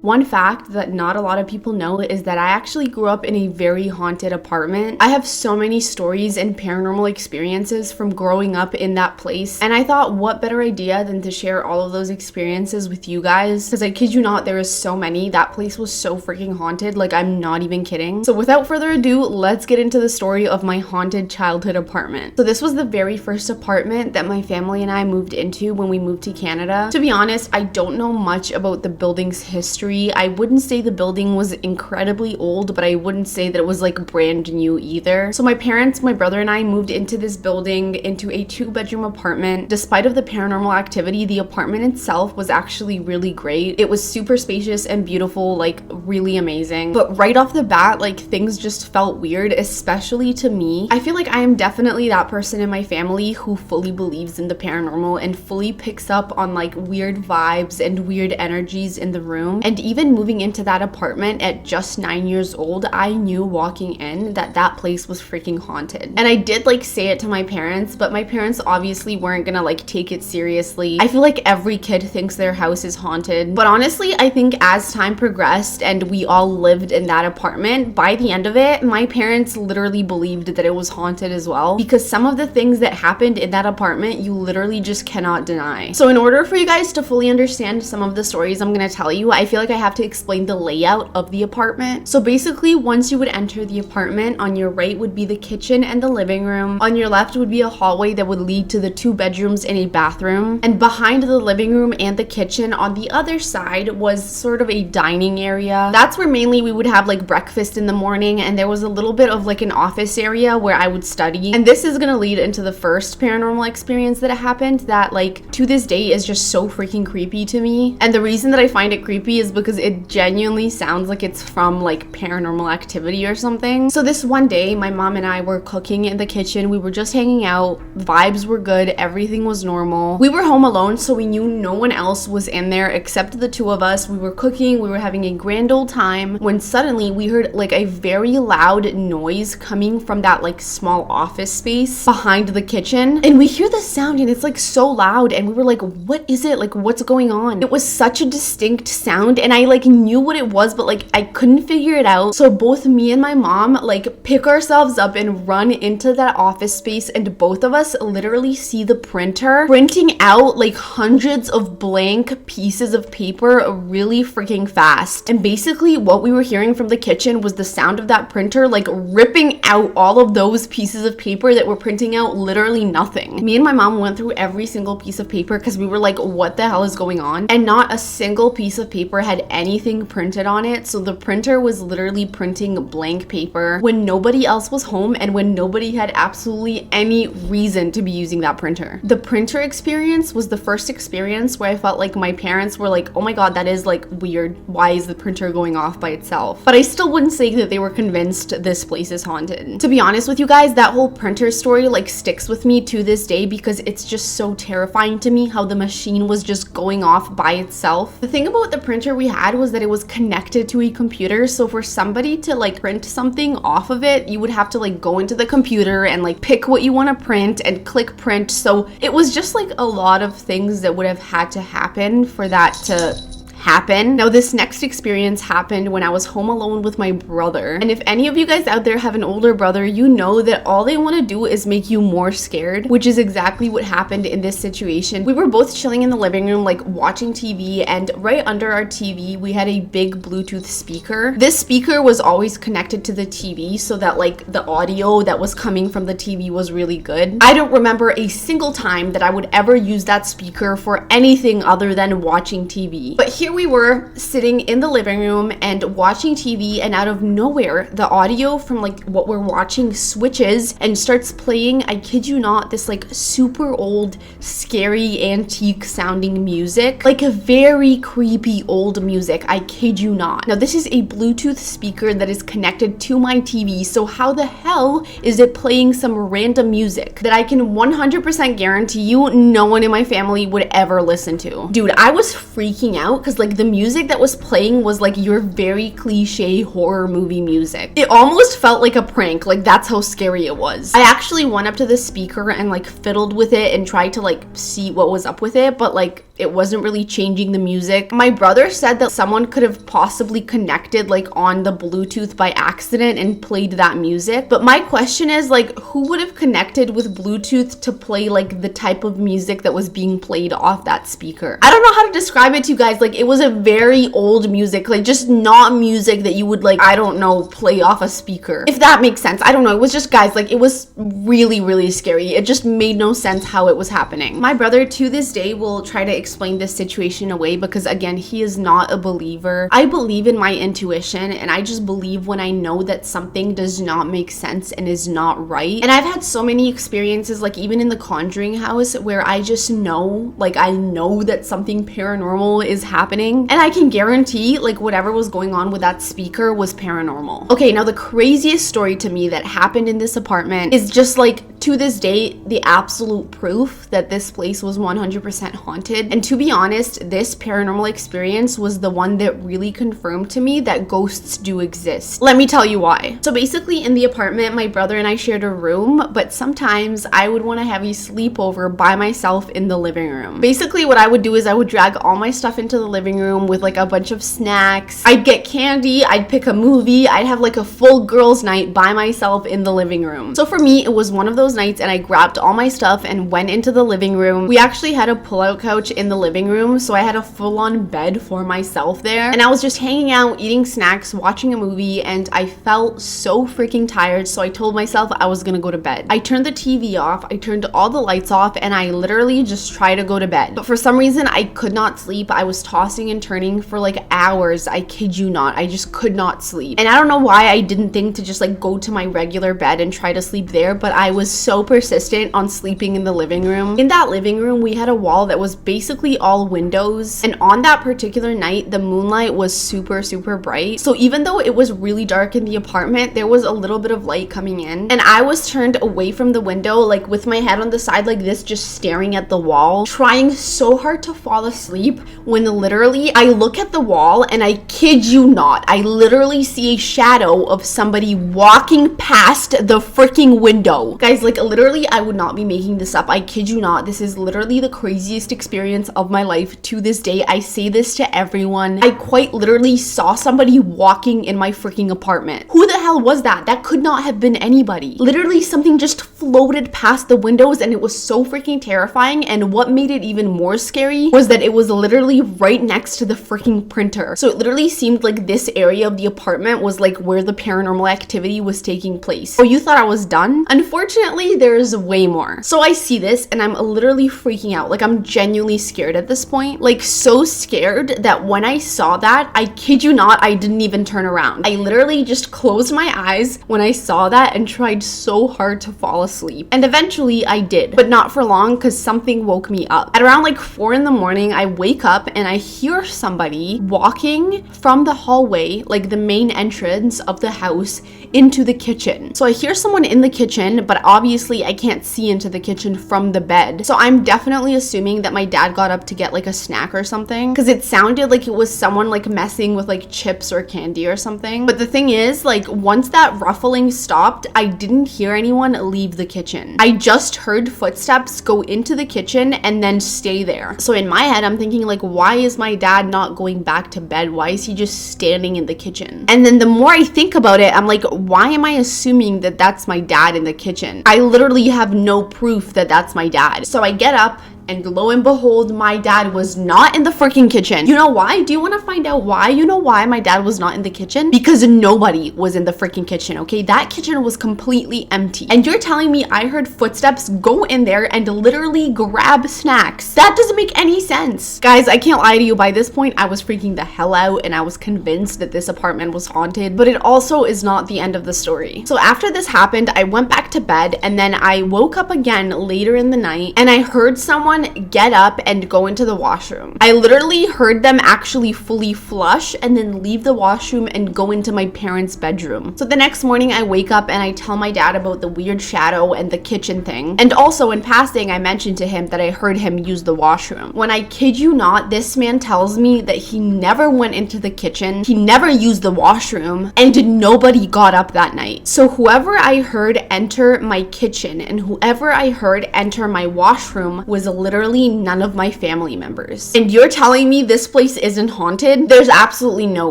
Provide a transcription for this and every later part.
One fact that not a lot of people know is that I actually grew up in a very haunted apartment. I have so many stories and paranormal experiences from growing up in that place, and I thought what better idea than to share all of those experiences with you guys, because I kid you not, there is so many. That place was so freaking haunted, like I'm not even kidding. So without further ado, let's get into the story of my haunted childhood apartment. So this was the very first apartment that my family and I moved into when we moved to Canada. To be honest, I don't know much about the building's history. I wouldn't say the building was incredibly old, but I wouldn't say that it was like brand new either. So my parents, my brother and I moved into this building, into a 2-bedroom apartment. Despite of the paranormal activity, the apartment itself was actually really great. It was super spacious and beautiful, like really amazing. But right off the bat, like things just felt weird, especially to me. I feel like I am definitely that person in my family who fully believes in the paranormal and fully picks up on like weird vibes and weird energies in the room. And even moving into that apartment at just 9 years old, I knew walking in that that place was freaking haunted. And I did like say it to my parents, but my parents obviously weren't gonna like take it seriously. I feel like every kid thinks their house is haunted. But honestly, I think as time progressed and we all lived in that apartment, by the end of it, my parents literally believed that it was haunted as well, because some of the things that happened in that apartment, you literally just cannot deny. So in order for you guys to fully understand some of the stories I'm gonna tell you, I feel like I have to explain the layout of the apartment. So basically, once you would enter the apartment, on your right would be the kitchen and the living room. On your left would be a hallway that would lead to the 2 bedrooms and a bathroom. And behind the living room and the kitchen, on the other side, was sort of a dining area. That's where mainly we would have like breakfast in the morning, and there was a little bit of like an office area where I would study. And this is gonna lead into the first paranormal experience that happened that like to this day is just so freaking creepy to me. And the reason that I find it creepy is because it genuinely sounds like it's from like Paranormal Activity or something. So this one day, my mom and I were cooking in the kitchen. We were just hanging out. Vibes were good. Everything was normal. We were home alone, so we knew no one else was in there except the 2 of us. We were cooking. We were having a grand old time when suddenly we heard like a very loud noise coming from that like small office space behind the kitchen. And we hear the sound and it's like so loud, and we were like, what is it? Like, what's going on? It was such a distinct sound, and I like knew what it was, but like I couldn't figure it out. So both me and my mom like pick ourselves up and run into that office space, and both of us literally see the printer printing out like hundreds of blank pieces of paper really freaking fast. And basically what we were hearing from the kitchen was the sound of that printer like ripping out all of those pieces of paper that were printing out literally nothing. Me and my mom went through every single piece of paper because we were like, what the hell is going on? And not a single piece of paper had anything printed on it. So the printer was literally printing blank paper when nobody else was home and when nobody had absolutely any reason to be using that printer. The printer experience was the first experience where I felt like my parents were like, oh my god, that is like weird. Why is the printer going off by itself? But I still wouldn't say that they were convinced this place is haunted. To be honest with you guys, that whole printer story like sticks with me to this day because it's just so terrifying to me how the machine was just going off by itself. The thing about the printer we had was that it was connected to a computer, so for somebody to like print something off of it, you would have to like go into the computer and like pick what you want to print and click print. So it was just like a lot of things that would have had to happen for that to happen. Now this next experience happened when I was home alone with my brother, and if any of you guys out there have an older brother, you know that all they want to do is make you more scared, which is exactly what happened in this situation. We were both chilling in the living room like watching TV, and right under our TV we had a big Bluetooth speaker. This speaker was always connected to the TV so that like the audio that was coming from the TV was really good. I don't remember a single time that I would ever use that speaker for anything other than watching TV. But here we were sitting in the living room and watching TV, and out of nowhere the audio from like what we're watching switches and starts playing, I kid you not, this like super old scary antique sounding music, like a very creepy old music. I kid you not. Now this is a Bluetooth speaker that is connected to my TV, so how the hell is it playing some random music that I can 100% guarantee you no one in my family would ever listen to? Dude, I was freaking out because like the music that was playing was like your very cliche horror movie music. It almost felt like a prank, like that's how scary it was. I actually went up to the speaker and like fiddled with it and tried to like see what was up with it, but like it wasn't really changing the music. My brother said that someone could have possibly connected like on the Bluetooth by accident and played that music. But my question is, like, who would have connected with Bluetooth to play like the type of music that was being played off that speaker? I don't know how to describe it to you guys. Like, it was a very old music, like just not music that you would, like, I don't know, play off a speaker, if that makes sense. I don't know. It was just, guys, like, it was really, really scary. It just made no sense how it was happening. My brother to this day will try to explain this situation away because, again, he is not a believer. I believe in my intuition, and I just believe when I know that something does not make sense and is not right. And I've had so many experiences, like even in the Conjuring house, where I just know, like, I know that something paranormal is happening, and I can guarantee like whatever was going on with that speaker was paranormal. Okay, now the craziest story to me that happened in this apartment is just like, to this day, the absolute proof that this place was 100% haunted. And to be honest, this paranormal experience was the one that really confirmed to me that ghosts do exist. Let me tell you why. So basically, in the apartment, my brother and I shared a room, but sometimes I would want to have a sleepover by myself in the living room. Basically, what I would do is I would drag all my stuff into the living room with like a bunch of snacks. I'd get candy, I'd pick a movie, I'd have like a full girls' night by myself in the living room. So for me, it was one of those nights, and I grabbed all my stuff and went into the living room. We actually had a pull-out couch in the living room, so I had a full-on bed for myself there, and I was just hanging out, eating snacks, watching a movie, and I felt so freaking tired, so I told myself I was gonna go to bed. I turned the TV off, I turned all the lights off, and I literally just tried to go to bed. But for some reason, I could not sleep. I was tossing and turning for like hours. I kid you not. I just could not sleep. And I don't know why I didn't think to just like go to my regular bed and try to sleep there, but I was so persistent on sleeping in the living room. In that living room, we had a wall that was basically all windows, and on that particular night, the moonlight was super, super bright. So even though it was really dark in the apartment, there was a little bit of light coming in, and I was turned away from the window, like with my head on the side like this, just staring at the wall, trying so hard to fall asleep, when literally I look at the wall, and I kid you not, I literally see a shadow of somebody walking past the freaking window. Guys, like literally, I would not be making this up. I kid you not. This is literally the craziest experience of my life to this day. I say this to everyone. I quite literally saw somebody walking in my freaking apartment. Who the hell was that? That could not have been anybody. Literally, something just floated past the windows, and it was so freaking terrifying. And what made it even more scary was that it was literally right next to the freaking printer. So it literally seemed like this area of the apartment was like where the paranormal activity was taking place. Oh, you thought I was done? Unfortunately, there's way more. So I see this, and I'm literally freaking out. Like, I'm genuinely scared at this point. Like, so scared that when I saw that, I kid you not, I didn't even turn around. I literally just closed my eyes when I saw that and tried so hard to fall asleep. And eventually I did, but not for long, because something woke me up. At around like 4 in the morning, I wake up and I hear somebody walking from the hallway, like the main entrance of the house, into the kitchen. So I hear someone in the kitchen, but obviously I can't see into the kitchen from the bed. So I'm definitely assuming that my dad got up to get like a snack or something, because it sounded like it was someone like messing with like chips or candy or something. But the thing is, like, once that ruffling stopped, I didn't hear anyone leave the kitchen. I just heard footsteps go into the kitchen and then stay there. So in my head, I'm thinking like, why is my dad not going back to bed? Why is he just standing in the kitchen? And then the more I think about it, I'm like, why am I assuming that that's my dad in the kitchen? I literally have no proof that that's my dad. So I get up, and lo and behold, my dad was not in the freaking kitchen. You know why? Do you want to find out why? You know why my dad was not in the kitchen? Because nobody was in the freaking kitchen, okay? That kitchen was completely empty. And you're telling me I heard footsteps go in there and literally grab snacks? That doesn't make any sense. Guys, I can't lie to you. By this point, I was freaking the hell out, and I was convinced that this apartment was haunted. But it also is not the end of the story. So after this happened, I went back to bed, and then I woke up again later in the night, and I heard someone get up and go into the washroom. I literally heard them actually fully flush and then leave the washroom and go into my parents' bedroom. So the next morning I wake up and I tell my dad about the weird shadow and the kitchen thing. And also in passing, I mentioned to him that I heard him use the washroom. When I kid you not, this man tells me that he never went into the kitchen, he never used the washroom, and nobody got up that night. So whoever I heard enter my kitchen and whoever I heard enter my washroom was literally none of my family members. And you're telling me this place isn't haunted? There's absolutely no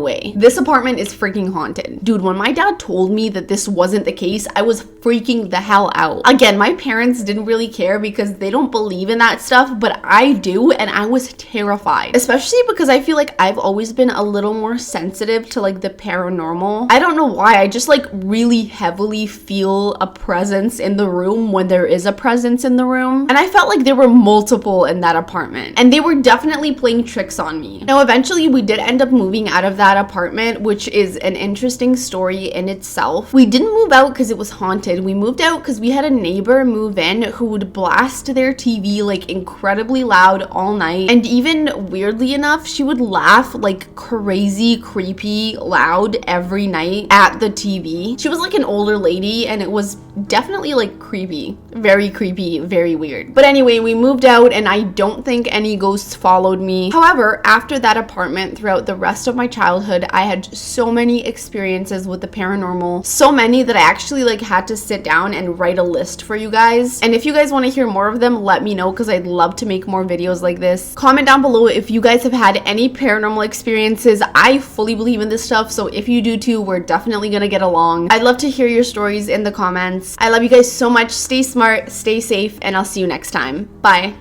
way. This apartment is freaking haunted. Dude, when my dad told me that this wasn't the case, I was freaking the hell out. Again, my parents didn't really care because they don't believe in that stuff, but I do, and I was terrified. Especially because I feel like I've always been a little more sensitive to like the paranormal. I don't know why, I just like really heavily feel a presence in the room when there is a presence in the room. And I felt like there were multiple in that apartment, and they were definitely playing tricks on me. Now, eventually we did end up moving out of that apartment, which is an interesting story in itself. We didn't move out because it was haunted. We moved out because we had a neighbor move in who would blast their TV like incredibly loud all night. And even weirdly enough, she would laugh like crazy, creepy, loud every night at the TV. She was like an older lady, and it was definitely like creepy, very weird. But anyway, we moved out, and I don't think any ghosts followed me. However, after that apartment, throughout the rest of my childhood, I had so many experiences with the paranormal, so many that I actually like had to sit down and write a list for you guys. And if you guys want to hear more of them, let me know, because I'd love to make more videos like this. Comment down below if you guys have had any paranormal experiences. I fully believe in this stuff, so if you do too, we're definitely gonna get along. I'd love to hear your stories in the comments. I love you guys so much. Stay smart, stay safe, and I'll see you next time. Bye.